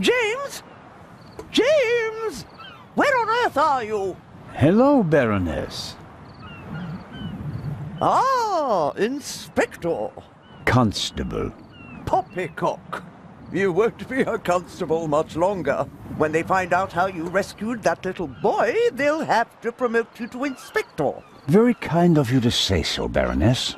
James? James! Where on earth are you? Hello, Baroness. Ah, Inspector. Constable. Poppycock. You won't be a constable much longer. When they find out how you rescued that little boy, they'll have to promote you to Inspector. Very kind of you to say so, Baroness.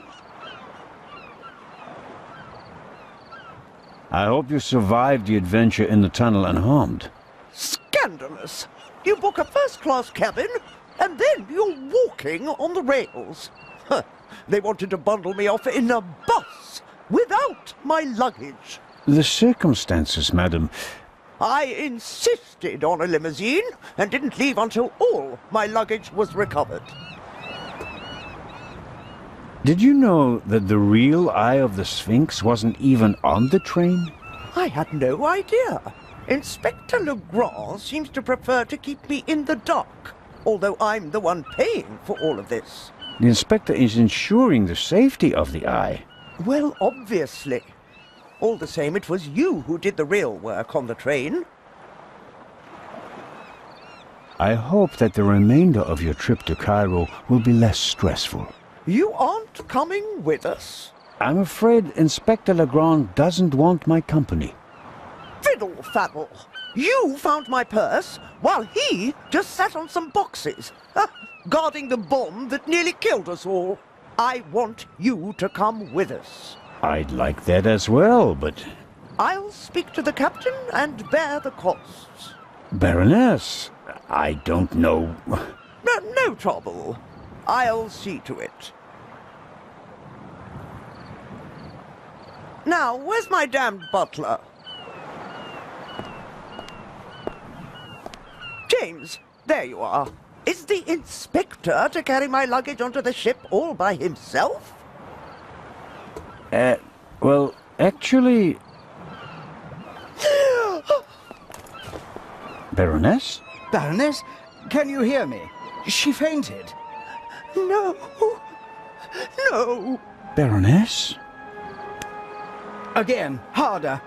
I hope you survived the adventure in the tunnel unharmed. Scandalous! You book a first-class cabin, and then you're walking on the rails. Huh. They wanted to bundle me off in a bus, without my luggage. The circumstances, madam. I insisted on a limousine, and didn't leave until all my luggage was recovered. Did you know that the real Eye of the Sphinx wasn't even on the train? I had no idea. Inspector Legrand seems to prefer to keep me in the dark, although I'm the one paying for all of this. The inspector is ensuring the safety of the Eye. Well, obviously. All the same, it was you who did the real work on the train. I hope that the remainder of your trip to Cairo will be less stressful. You aren't coming with us? I'm afraid Inspector Legrand doesn't want my company. Fiddle-faddle! You found my purse, while he just sat on some boxes, guarding the bomb that nearly killed us all. I want you to come with us. I'd like that as well, but... I'll speak to the captain and bear the costs. Baroness, I don't know... No trouble. I'll see to it. Now, where's my damned butler? James, there you are. Is the inspector to carry my luggage onto the ship all by himself? Well, actually... Baroness? Baroness, can you hear me? She fainted. No. No. Baroness? Again, harder.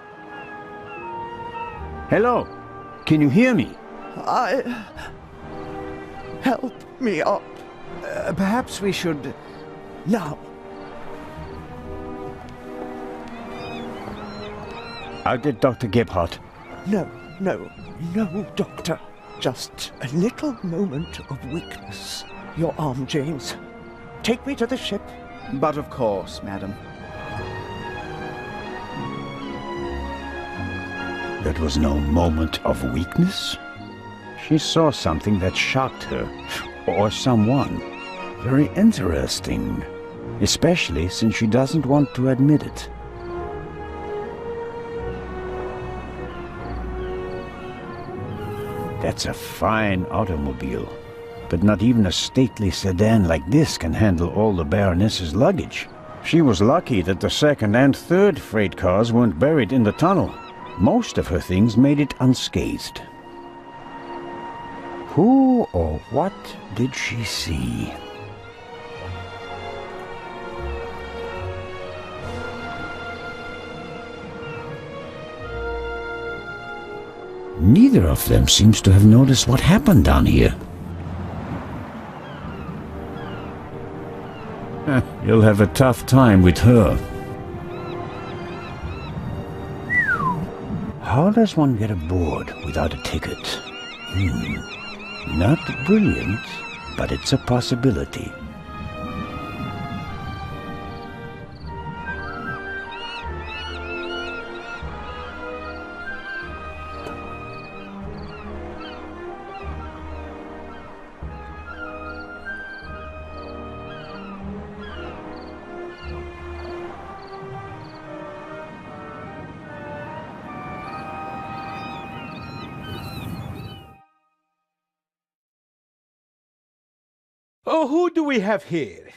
Hello? Can you hear me? Help me up. Perhaps we should... Now. I'll get Dr. Gebhardt. No, Doctor. Just a little moment of weakness. Your arm, James. Take me to the ship. But of course, madam. That was no moment of weakness. She saw something that shocked her, or someone. Very interesting, especially since she doesn't want to admit it. That's a fine automobile, but not even a stately sedan like this can handle all the Baroness's luggage. She was lucky that the second and third freight cars weren't buried in the tunnel. Most of her things made it unscathed. Who or what did she see? Neither of them seems to have noticed what happened down here. You'll have a tough time with her. How does one get aboard without a ticket? Not brilliant, but it's a possibility. Oh, who do we have here?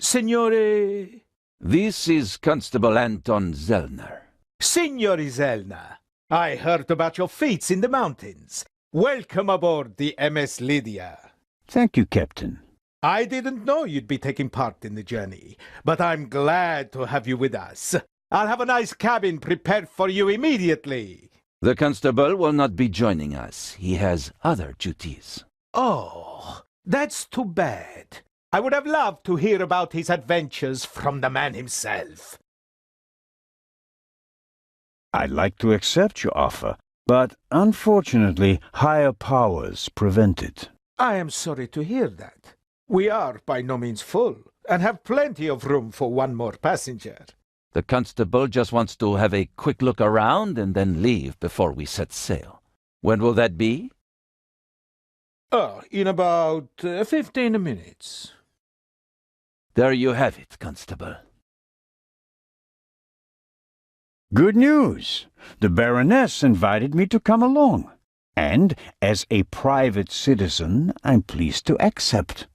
Signore... This is Constable Anton Zellner. Signore Zellner, I heard about your feats in the mountains. Welcome aboard the MS Lydia. Thank you, Captain. I didn't know you'd be taking part in the journey, but I'm glad to have you with us. I'll have a nice cabin prepared for you immediately. The constable will not be joining us. He has other duties. Oh, that's too bad. I would have loved to hear about his adventures from the man himself. I'd like to accept your offer, but unfortunately, higher powers prevent it. I am sorry to hear that. We are by no means full, and have plenty of room for one more passenger. The constable just wants to have a quick look around and then leave before we set sail. When will that be? Oh, in about 15 minutes. There you have it, constable. Good news! The Baroness invited me to come along. And, as a private citizen, I'm pleased to accept.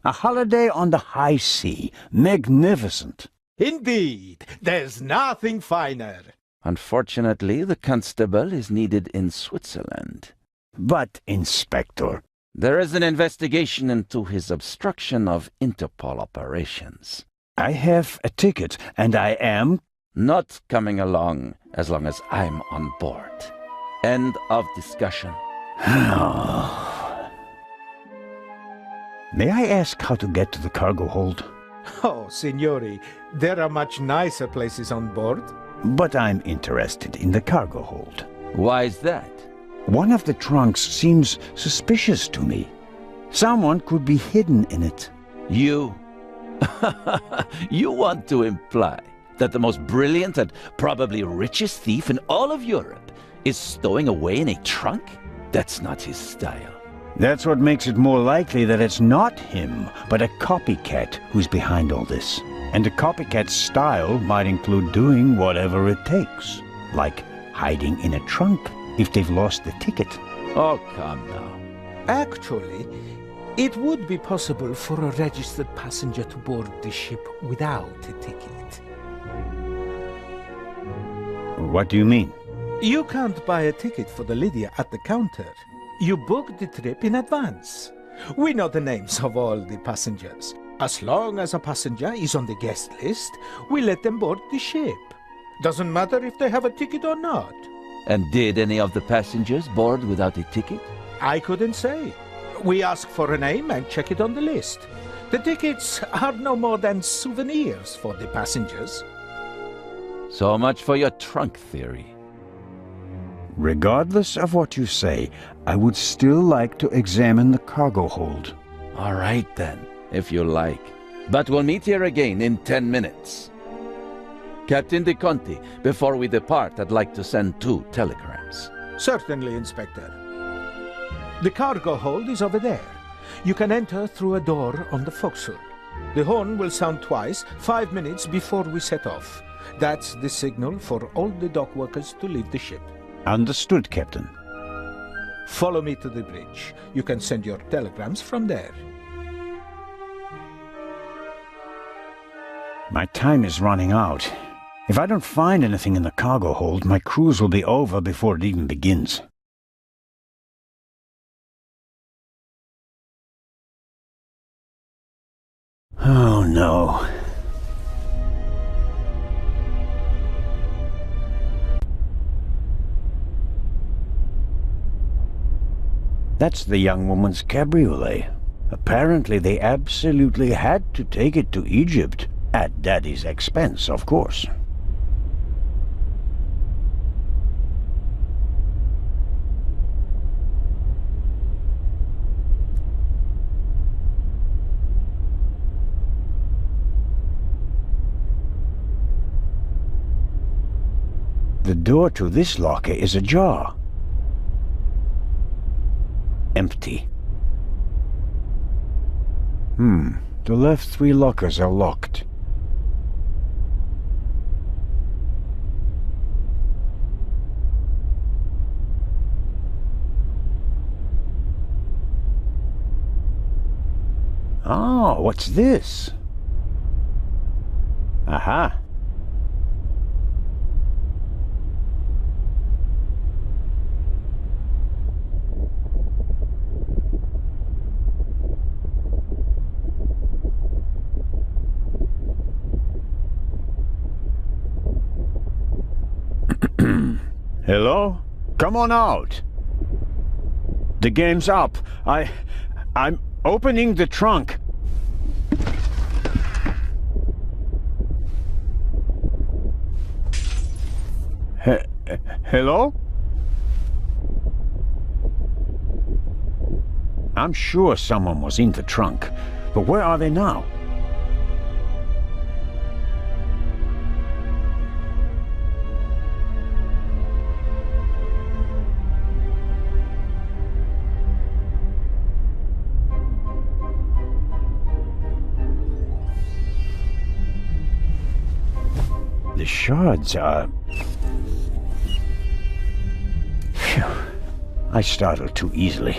A holiday on the high sea. Magnificent. Indeed, there's nothing finer. Unfortunately, the constable is needed in Switzerland. But, Inspector, There is an investigation into his obstruction of Interpol operations. I have a ticket, and I am... Not coming along as long as I'm on board. End of discussion. May I ask how to get to the cargo hold? Oh, signori, there are much nicer places on board. But I'm interested in the cargo hold. Why is that? One of the trunks seems suspicious to me. Someone could be hidden in it. You... You want to imply that the most brilliant and probably richest thief in all of Europe is stowing away in a trunk? That's not his style. That's what makes it more likely that it's not him, but a copycat who's behind all this. And a copycat's style might include doing whatever it takes, like hiding in a trunk if they've lost the ticket. Oh, come now. Actually, it would be possible for a registered passenger to board the ship without a ticket. What do you mean? You can't buy a ticket for the Lydia at the counter. You book the trip in advance. We know the names of all the passengers. As long as a passenger is on the guest list, we let them board the ship. Doesn't matter if they have a ticket or not. And did any of the passengers board without a ticket? I couldn't say. We ask for a name and check it on the list. The tickets are no more than souvenirs for the passengers. So much for your trunk theory. Regardless of what you say, I would still like to examine the cargo hold. All right then, if you like. But we'll meet here again in 10 minutes. Captain De Conti, before we depart, I'd like to send 2 telegrams. Certainly, Inspector. The cargo hold is over there. You can enter through a door on the forecastle. The horn will sound twice, 5 minutes before we set off. That's the signal for all the dock workers to leave the ship. Understood, Captain. Follow me to the bridge. You can send your telegrams from there. My time is running out. If I don't find anything in the cargo hold, my cruise will be over before it even begins. Oh, no. That's the young woman's cabriolet. Apparently they absolutely had to take it to Egypt. At Daddy's expense, of course. The door to this locker is ajar. Empty. The left 3 lockers are locked. Oh, what's this? Aha. Hello? Come on out. The game's up. I'm opening the trunk. Hello? I'm sure someone was in the trunk, but where are they now? The shards are... Phew. I startled too easily.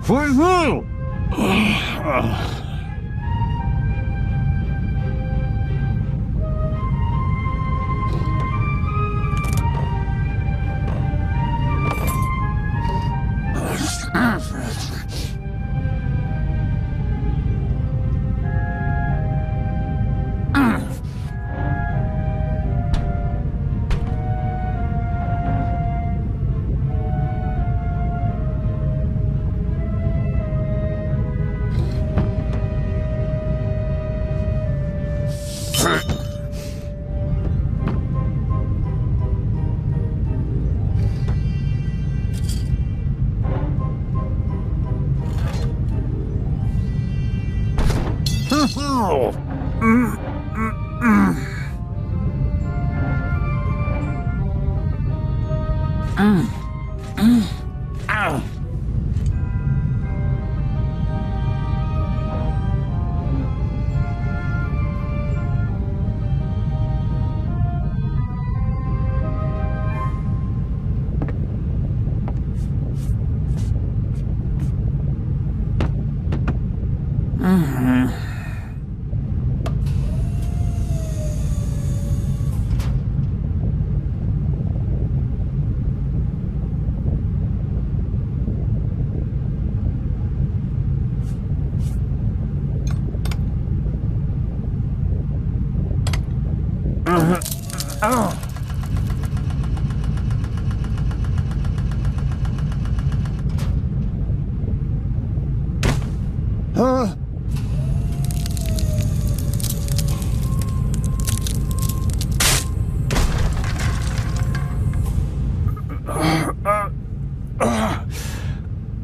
For who?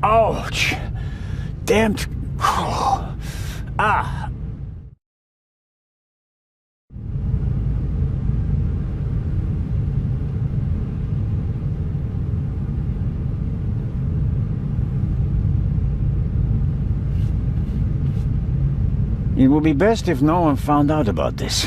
Ouch! Damned... Ah! It would be best if no one found out about this.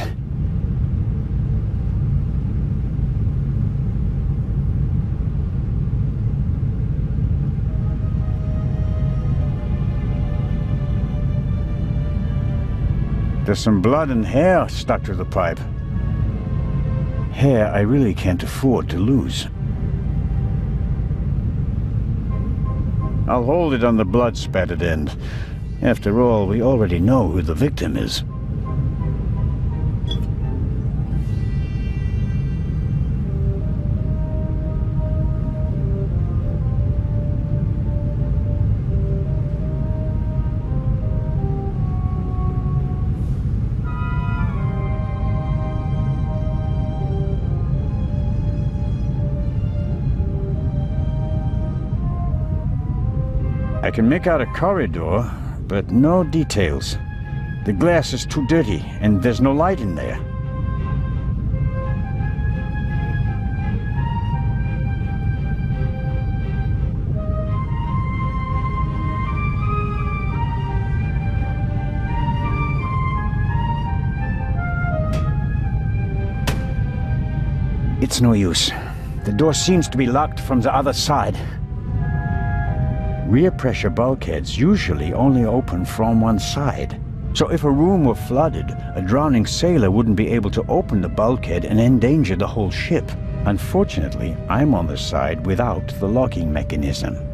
There's some blood and hair stuck to the pipe. Hair I really can't afford to lose. I'll hold it on the blood-spattered end. After all, we already know who the victim is. I can make out a corridor, but no details. The glass is too dirty, and there's no light in there. It's no use. The door seems to be locked from the other side. rear pressure bulkheads usually only open from one side. So if a room were flooded, a drowning sailor wouldn't be able to open the bulkhead and endanger the whole ship. Unfortunately, I'm on the side without the locking mechanism.